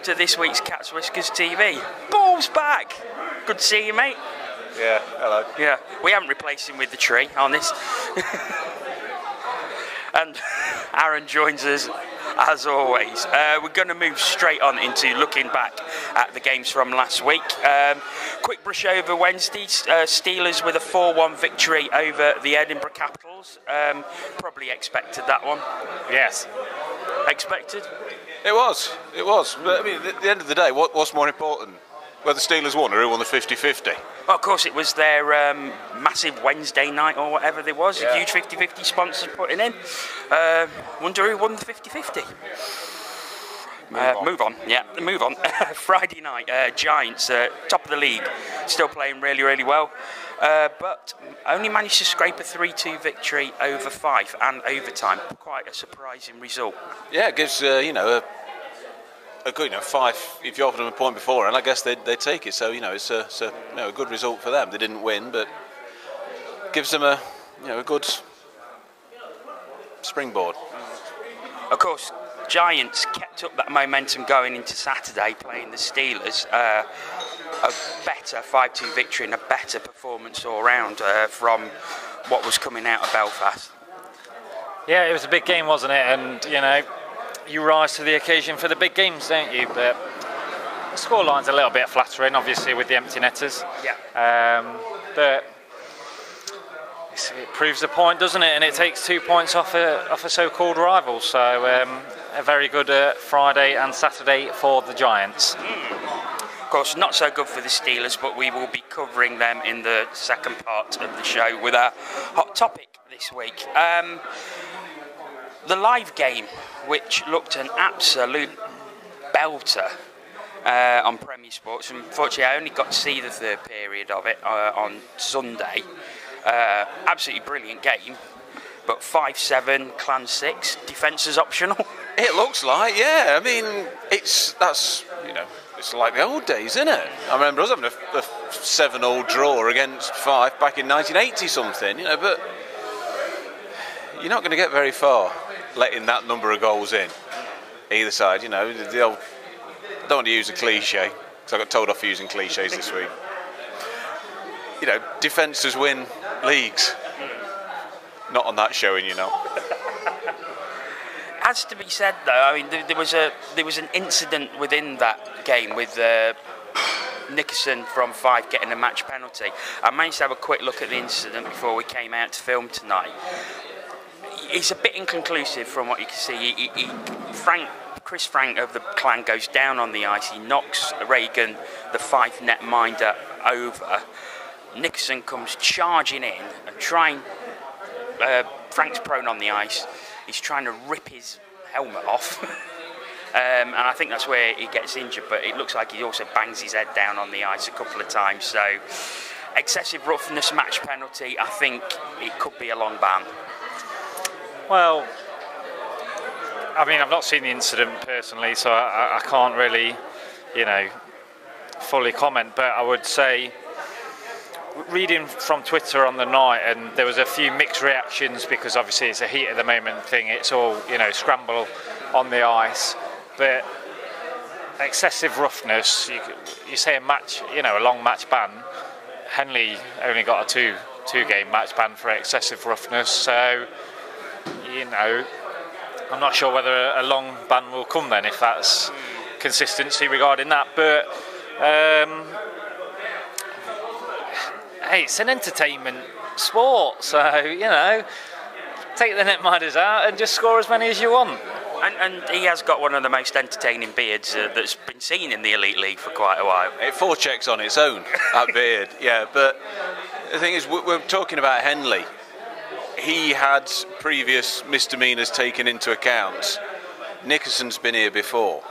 to this week's Cats Whiskers TV. Ball's back! Good to see you, mate. Yeah, hello. Yeah, we haven't replaced him with the tree on this. And Aaron joins us, as always. We're going to move straight on into looking back at the games from last week. Quick brush over Wednesday. Steelers with a 4-1 victory over the Edinburgh Capitals. Probably expected that one. Yes. Expected? It was. But I mean, at the end of the day, what's more important? Whether Steelers won or who won the 50-50? Well, of course, it was their massive Wednesday night or whatever there was. Yeah. A huge 50-50 sponsor putting in. Wonder who won the 50-50? Move on. Friday night, Giants, top of the league, still playing really, really well. But only managed to scrape a 3-2 victory over Fife and overtime. Quite a surprising result. Yeah, it gives, a good, Fife, if you offered them a point before, and I guess they'd take it. So, it's a good result for them. They didn't win, but gives them a good springboard. Of course, Giants kept up that momentum going into Saturday, playing the Steelers. A better 5-2 victory and a better performance all round from what was coming out of Belfast. Yeah, it was a big game, wasn't it? And, you rise to the occasion for the big games, don't you? But the scoreline's a little bit flattering, obviously, with the empty netters. Yeah. But it proves the point, doesn't it? And it takes 2 points off a so-called rival. So a very good Friday and Saturday for the Giants. Of course, not so good for the Steelers, but we will be covering them in the second part of the show with our hot topic this week. The live game, which looked an absolute belter on Premier Sports. Unfortunately, I only got to see the third period of it on Sunday. Absolutely brilliant game, but 5-7, Clan 6, defence is optional. It looks like, yeah. I mean, it's like the old days, isn't it? I remember us having a 7-7 draw against Fife back in 1980 something, but you're not going to get very far letting that number of goals in either side. The old, I don't want to use a cliche because I got told off for using cliches this week. Defences win leagues. Not on that showing, Has to be said though. I mean, there was an incident within that game with Nickerson from Fife getting a match penalty. I managed to have a quick look at the incident before we came out to film tonight. It's a bit inconclusive from what you can see. Chris Frank of the Clan goes down on the ice. He knocks Reagan, the Fife netminder, over. Nickerson comes charging in and trying. Frank's prone on the ice. He's trying to rip his helmet off. And I think that's where he gets injured. But it looks like he also bangs his head down on the ice a couple of times. So excessive roughness, match penalty. I think it could be a long ban. Well, I mean, I've not seen the incident personally, so I can't really, fully comment. But I would say, reading from Twitter on the night, and there was a few mixed reactions because obviously it's a heat of the moment thing. It's all, scramble on the ice. But excessive roughness, you say a match, a long match ban. Henley only got a two-game match ban for excessive roughness, so... I'm not sure whether a long ban will come then, if that's consistency regarding that. But hey, it's an entertainment sport, so take the netminders out and just score as many as you want. And he has got one of the most entertaining beards that's been seen in the Elite League for quite a while. It forechecks on its own, that beard. Yeah, but the thing is, we're talking about Henley. He had previous misdemeanours taken into account. Nickerson's been here before,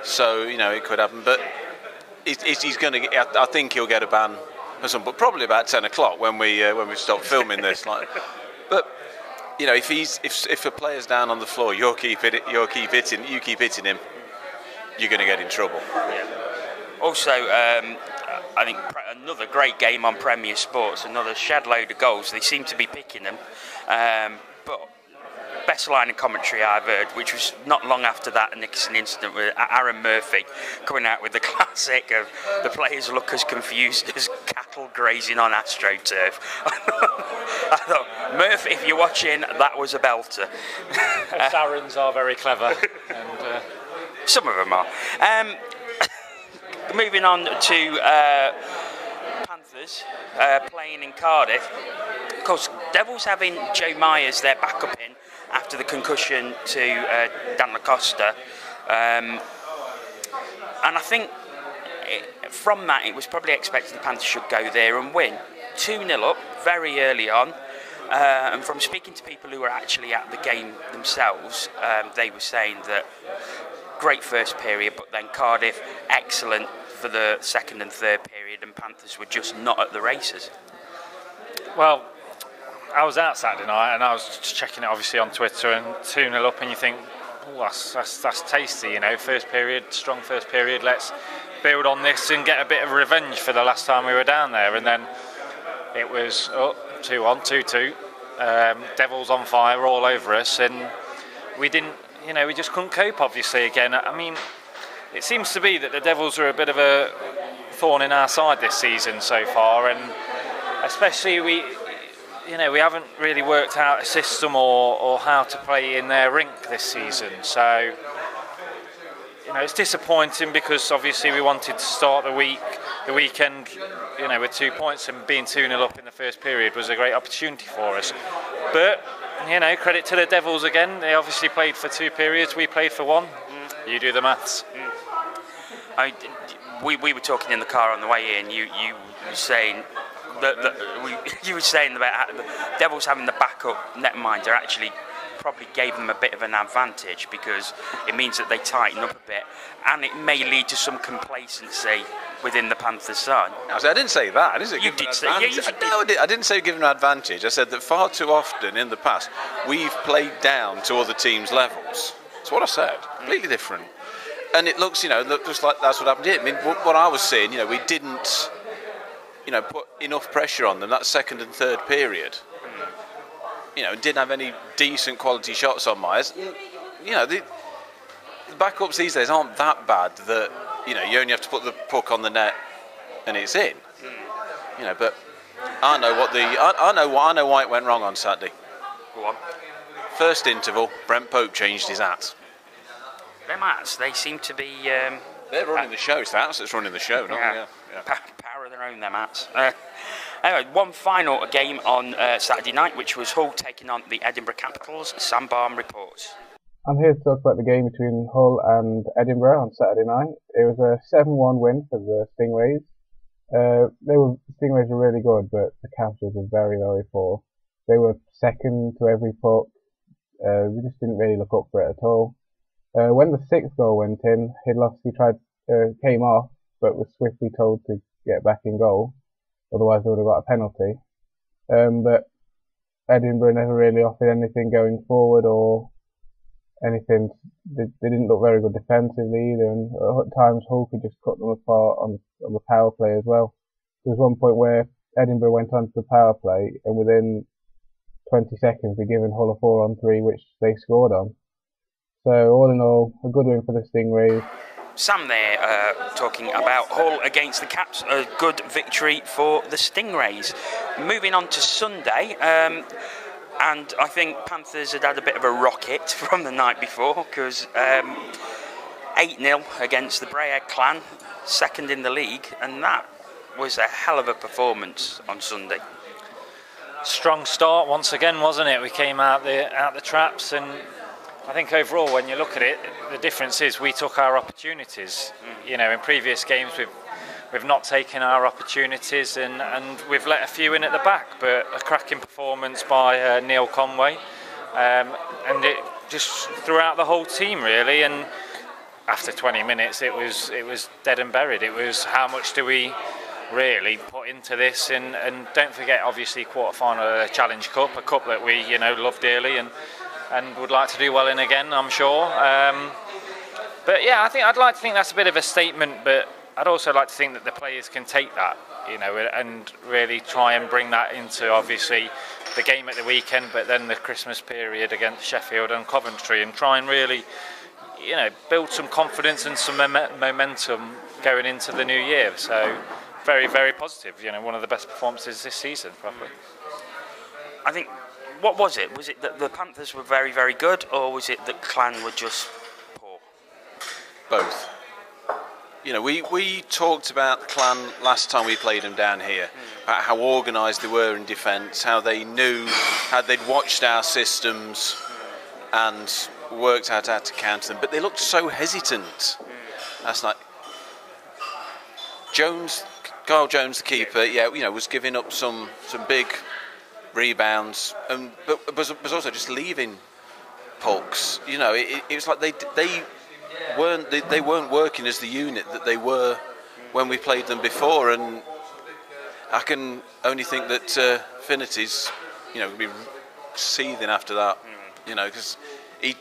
so it could happen. But he's going to get. I think he'll get a ban or something, but probably about 10 o'clock when we stop filming this. But if a player's down on the floor, you keep hitting him, you're going to get in trouble. Yeah. Also, I think another great game on Premier Sports, another shed load of goals. They seem to be picking them, but best line of commentary I've heard, which was not long after that Nickerson incident with Aaron Murphy coming out with the classic of the players look as confused as cattle grazing on AstroTurf. I thought, Murphy, if you're watching, that was a belter. Sarans are very clever. And, some of them are. Moving on to Panthers playing in Cardiff. Of course, Devils having Joe Myers, their backup in after the concussion to Dan Lacosta. And I think from that it was probably expected the Panthers should go there and win. 2-0 up very early on. And from speaking to people who were actually at the game themselves, they were saying that great first period, but then Cardiff excellent for the second and third period, and Panthers were just not at the races. Well, I was out Saturday night and I was just checking it obviously on Twitter, and 2-0 up and you think, oh, that's tasty, you know, first period, strong first period, let's build on this and get a bit of revenge for the last time we were down there. And then it was 2-1, 2-2, Devils on fire all over us, and we didn't, you know, we just couldn't cope obviously again. I mean, it seems to be that the Devils are a bit of a thorn in our side this season so far, and especially we haven't really worked out a system or how to play in their rink this season. So, you know, it's disappointing because obviously we wanted to start the weekend, you know, with 2 points, and being 2-0 up in the first period was a great opportunity for us. But, you know, credit to the Devils again. They obviously played for 2 periods, we played for 1. You do the maths. We were talking in the car on the way in. You were saying you were saying about the Devils having the backup netminder actually probably gave them a bit of an advantage, because it means that they tighten up a bit, and it may lead to some complacency within the Panthers side. I didn't say that. I didn't say you did say. Yeah, you I didn't say give them an advantage. I said that far too often in the past we've played down to other teams' levels. That's what I said. Completely different. And it looks, you know, just like that's what happened here. I mean, what I was saying, you know, we didn't, you know, put enough pressure on them that second and third period. You know, didn't have any decent quality shots on Myers. You know, the backups these days aren't that bad that, you know, you only have to put the puck on the net and it's in. You know, but I know why it went wrong on Saturday. Go on. First interval, Brent Pope changed his hat. Them hats, they seem to be. They're running the show. It's the hats that's running the show, not yeah. Power of their own, them hats. Anyway, one final game on Saturday night, which was Hull taking on the Edinburgh Capitals. Sam Balm reports. I'm here to talk about the game between Hull and Edinburgh on Saturday night. It was a 7-1 win for the Stingrays. Stingrays were really good, but the Capitals were very, very poor. They were second to every puck. We just didn't really look up for it at all. When the 6th goal went in, Hidlowski came off, but was swiftly told to get back in goal. Otherwise, they would have got a penalty. But Edinburgh never really offered anything going forward or anything. They didn't look very good defensively either, and at times Hull could just cut them apart on the power play as well. There was one point where Edinburgh went on to the power play, and within 20 seconds they'd given Hull a 4-on-3, which they scored on. So all in all, a good win for the Stingrays. Sam there talking about Hull against the Caps, a good victory for the Stingrays. Moving on to Sunday, and I think Panthers had a bit of a rocket from the night before, because 8-0 against the Braehead clan, second in the league, and that was a hell of a performance on Sunday. Strong start once again, wasn't it? We came out the traps, and I think overall, when you look at it, the difference is we took our opportunities. You know, in previous games we've not taken our opportunities, and we've let a few in at the back. But a cracking performance by Neil Conway, and it just throughout the whole team really. And after 20 minutes, it was dead and buried. It was how much do we really put into this, and don't forget obviously quarter-final of the Challenge Cup, a cup that we love dearly and would like to do well in again, I'm sure. But yeah, I'd like to think that's a bit of a statement, but I'd also like to think that the players can take that, and really try and bring that into obviously the game at the weekend, but then the Christmas period against Sheffield and Coventry, and try and really, build some confidence and some momentum going into the new year. So very, very positive. One of the best performances this season, probably. I think, what was it? Was it that the Panthers were very, very good, or was it that Clan were just poor? Both. We talked about Clan last time we played them down here, about how organised they were in defence, how they knew, how they'd watched our systems and worked out how to counter them, but they looked so hesitant last night. Carl Jones, the keeper, was giving up some big rebounds, but was also just leaving pucks. It was like they weren't working as the unit that they were when we played them before, and I can only think that Finity's will be seething after that, because he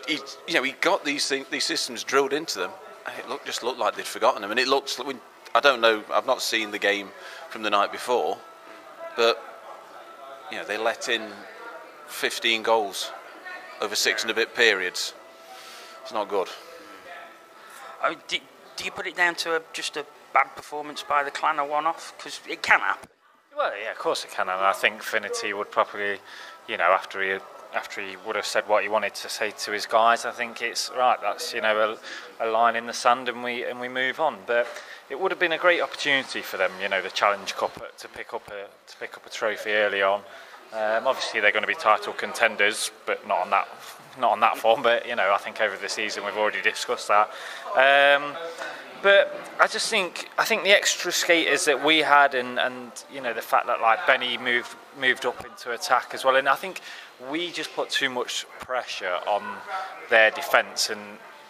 got these systems drilled into them, and it just looked like they'd forgotten them, and it looks like, I don't know, I've not seen the game from the night before, but they let in 15 goals over 6 and a bit periods. It's not good. I mean, do you put it down to just a bad performance by the Clan, a one-off? Because it can happen. Well, yeah, of course it can, and I think Finity would probably, after he would have said what he wanted to say to his guys, I think it's right. That's a line in the sand, and we move on. But it would have been a great opportunity for them, the Challenge Cup, to pick up a trophy early on. Obviously, they're going to be title contenders, but not on that form. But I think over the season we've already discussed that. But I think the extra skaters that we had, and the fact that like Benny moved up into attack as well, and I think we just put too much pressure on their defence, and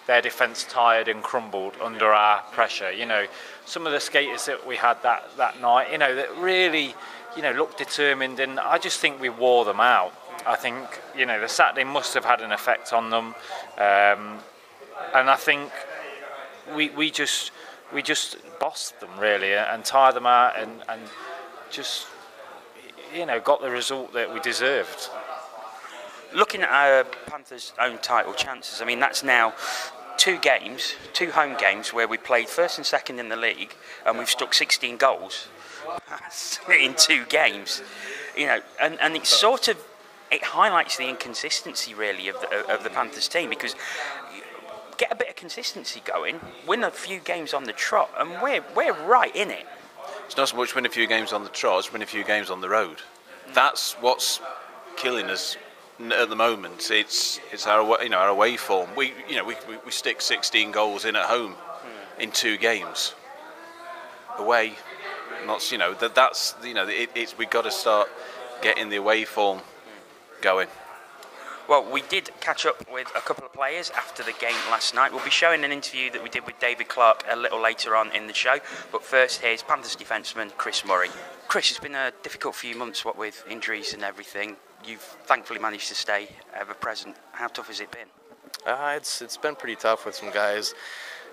their defence tired and crumbled under our pressure. Some of the skaters that we had that night, that really looked determined, and I just think we wore them out. I think the Saturday must have had an effect on them, and I think we just bossed them really and tired them out, and just got the result that we deserved. Looking at our Panthers' own title chances, I mean, that's now 2 home games where we played first and second in the league, and we've stuck 16 goals in 2 games. And it's sort of, it highlights the inconsistency really of the Panthers team, because get a bit of consistency going, win a few games on the trot, and we're right in it. It's not so much win a few games on the trot, it's win a few games on the road. That's what's killing us at the moment. It's our away form. We stick 16 goals in at home in 2 games. Away, not it's we've got to start getting the away form going. Well, we did catch up with a couple of players after the game last night. We'll be showing an interview that we did with David Clarke a little later on in the show. But first, here's Panthers defenceman Chris Murray. Chris, it's been a difficult few months, what with injuries and everything. You've thankfully managed to stay ever present. How tough has it been? It's been pretty tough with some guys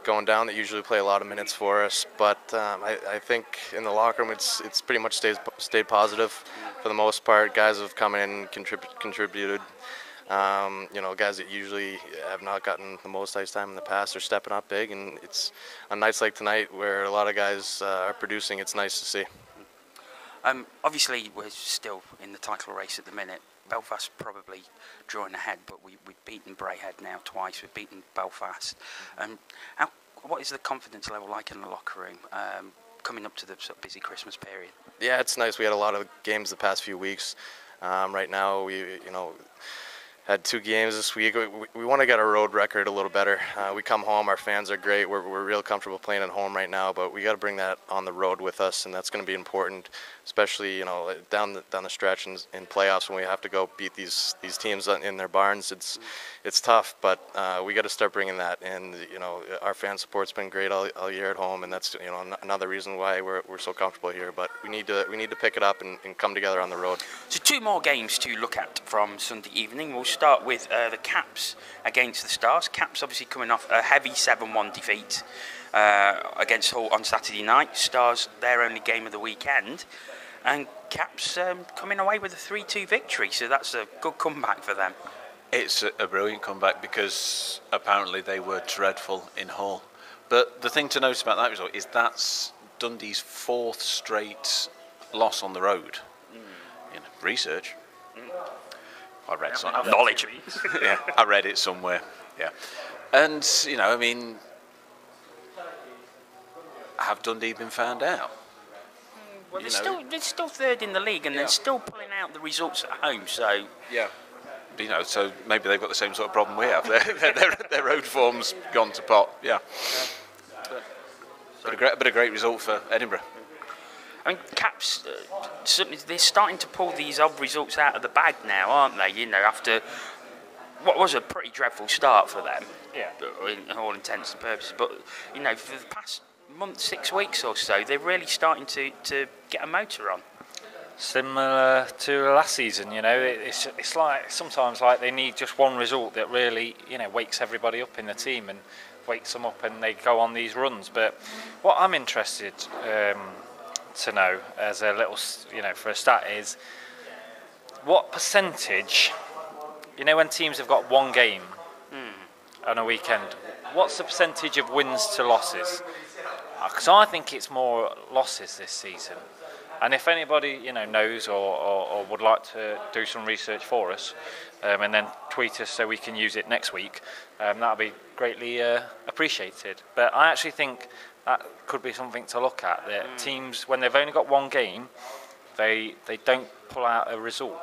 going down that usually play a lot of minutes for us. But I think in the locker room, it's pretty much stayed positive for the most part. Guys have come in and contributed. Guys that usually have not gotten the most ice time in the past are stepping up big, and it's on nights like tonight where a lot of guys are producing. It's nice to see. Obviously, we're still in the title race at the minute. Belfast probably drawing ahead, but we've beaten Braehead now twice. We've beaten Belfast. What is the confidence level like in the locker room coming up to the sort of busy Christmas period? Yeah, it's nice. We had a lot of games the past few weeks. Right now, we had 2 games this week. We want to get our road record a little better. We come home, our fans are great. We're real comfortable playing at home right now, but we got to bring that on the road with us, and that's going to be important, especially down the stretch in playoffs when we have to go beat these teams in their barns. It's tough, but we got to start bringing that. And our fan support's been great all year at home, and that's another reason why we're so comfortable here. But we need to pick it up and come together on the road. So 2 more games to look at from Sunday evening. We'll start with the Caps against the Stars. Caps obviously coming off a heavy 7-1 defeat against Hull on Saturday night. Stars, their only game of the weekend. And Caps coming away with a 3-2 victory, so that's a good comeback for them. It's a brilliant comeback because apparently they were dreadful in Hull. But the thing to note about that result is that's Dundee's 4th straight loss on the road. In research. I read something. Knowledge. Yeah, I read it somewhere. Yeah. And, you know, I mean, have Dundee been found out? Well, they're still 3rd in the league, and they're still pulling out the results at home, so... Yeah. You know, so maybe they've got the same sort of problem we have. Their road form's gone to pot. Yeah. But a great result for Edinburgh. I mean, Caps, certainly they're starting to pull these odd results out of the bag now, aren't they? You know, after what was a pretty dreadful start for them, in all intents and purposes. But, you know, for the past month, 6 weeks or so, they're really starting to get a motor on. Similar to last season, you know, it's like sometimes like they need just one result that really, you know, wakes everybody up in the team and wakes them up, and they go on these runs. But what I'm interested to know as a little, you know, for a stat is what percentage, you know, when teams have got one game on a weekend, what's the percentage of wins to losses? Because I think it's more losses this season. And if anybody, you know, knows or would like to do some research for us, and then tweet us so we can use it next week, that'll be greatly appreciated. But I actually think that could be something to look at. That teams, when they've only got one game, they don't pull out a result.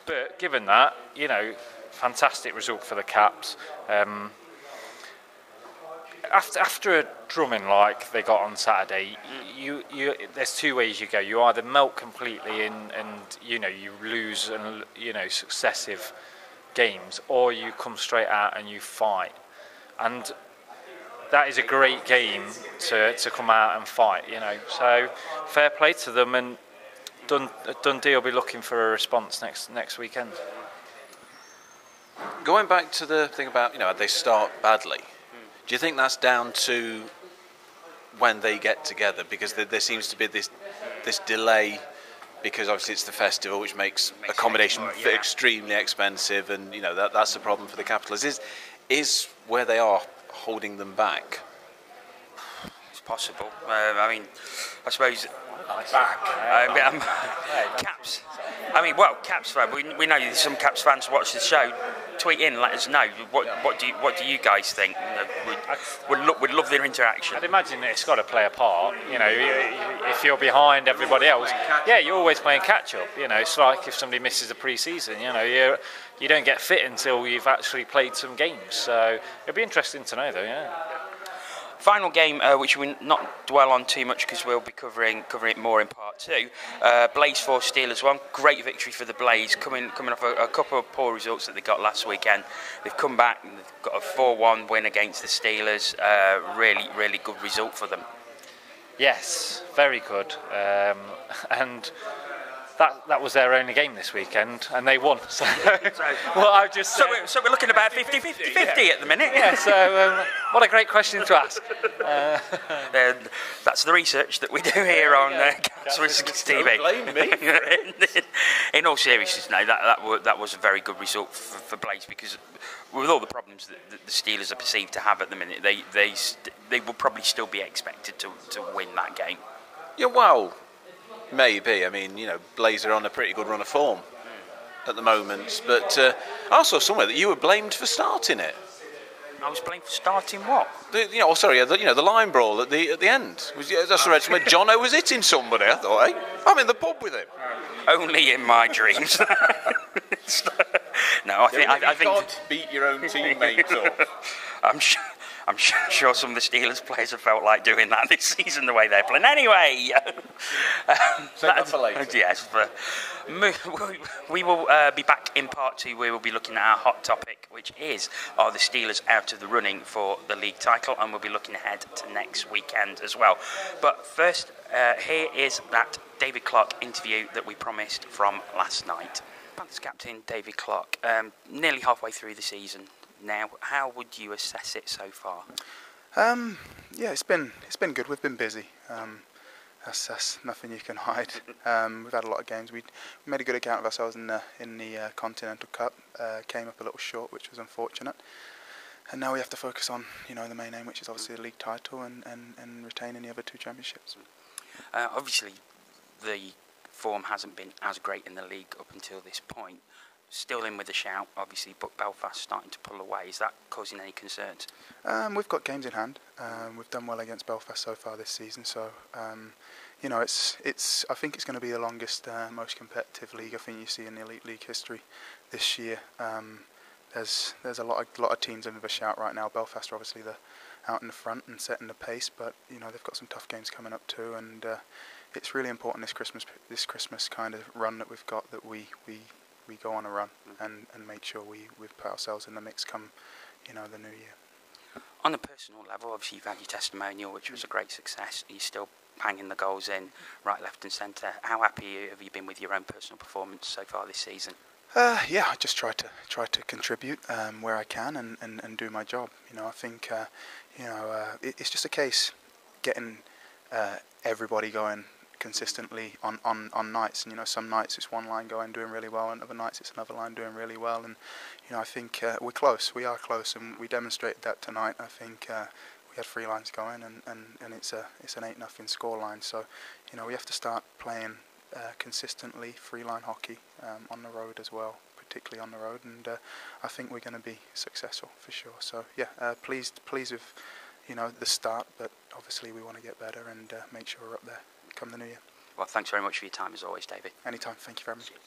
But given that, you know, fantastic result for the Caps. After a drumming like they got on Saturday, you there's 2 ways you go. You either melt completely and you know, you lose and, you know, successive games, or you come straight out and you fight. And that is a great game to come out and fight, you know. So fair play to them, and Dundee will be looking for a response next weekend. Going back to the thing about, you know, they start badly. Do you think that's down to when they get together? Because there seems to be this delay, because obviously it's the festival, which makes accommodation extremely expensive, and, you know, that's the problem for the Capitals. Is where they are holding them back? It's possible. I mean, I suppose Caps. I mean, well, Caps fan. We know some Caps fans watch the show. Tweet in, let us know. What do you guys think? You know, we'd love their interaction. I'd imagine that it's got to play a part. You know, if you're behind everybody else, you're always playing catch up. You know, it's like if somebody misses a pre-season. You know, you don't get fit until you've actually played some games. So it'd be interesting to know, though. Yeah. Final game, which we will not dwell on too much because we'll be covering it more in part 2. Blaze 4, Steelers 1. Great victory for the Blaze, coming off a couple of poor results that they got last weekend. They've come back and they've got a 4-1 win against the Steelers. Really, really good result for them. Yes, very good. And that was their only game this weekend, and they won. So, well, I've just so we're looking about 50-50 at the minute. Yeah. So what a great question to ask. That's the research that we do here on Whiskers TV. Don't blame me. In all seriousness, no, that was a very good result for Blaze, because with all the problems that the Steelers are perceived to have at the minute, they will probably still be expected to win that game. Yeah, well, maybe. I mean, you know, Blaze are on a pretty good run of form at the moment. But I saw somewhere that you were blamed for starting it. I was blamed for starting what? The line brawl at the end. That's read somewhere. Jono was hitting somebody. I thought, hey, I'm in the pub with him. Only in my dreams. No, I think you can't beat your own teammates up. I'm sure some of the Steelers players have felt like doing that this season, the way they're playing. Anyway, that for later. Yes, we will be back in part 2. We will be looking at our hot topic, which is, are the Steelers out of the running for the league title? And we'll be looking ahead to next weekend as well. But first, here is that David Clarke interview that we promised from last night. Panthers captain David Clarke, nearly halfway through the season now. How would you assess it so far? Yeah, it's been good. We've been busy. That's nothing you can hide. We've had a lot of games. We made a good account of ourselves in the Continental Cup. Came up a little short, which was unfortunate. And now we have to focus on the main aim, which is obviously the league title and retaining the other 2 championships. Obviously, the form hasn't been as great in the league up until this point. Still in with a shout, obviously, but Belfast starting to pull away. Is that causing any concerns? We've got games in hand. We've done well against Belfast so far this season, so it's. I think it's going to be the longest, most competitive league I think you see in the Elite League history this year. There's a lot of teams in with a shout right now. Belfast are obviously out in the front and setting the pace, but they've got some tough games coming up too, and it's really important this Christmas kind of run that we've got, that we go on a run and make sure we put ourselves in the mix come the new year. On a personal level, obviously you've had your testimonial, which was a great success. You're still banging the goals in right, left and centre. How happy have you been with your own personal performance so far this season? Yeah, I just try to contribute where I can and do my job. I think it's just a case getting everybody going consistently on nights. And some nights it's one line going doing really well, and other nights it's another line doing really well. And I think we're close. We are close, and we demonstrated that tonight. I think we had 3 lines going, and it's an 8-0 scoreline. So we have to start playing consistently 3-line hockey on the road as well, particularly on the road, and I think we're going to be successful for sure. So yeah, pleased with the start, but obviously we want to get better and make sure we're up there come the new year. Well, thanks very much for your time as always, David. Anytime. Thank you very much. Cheers.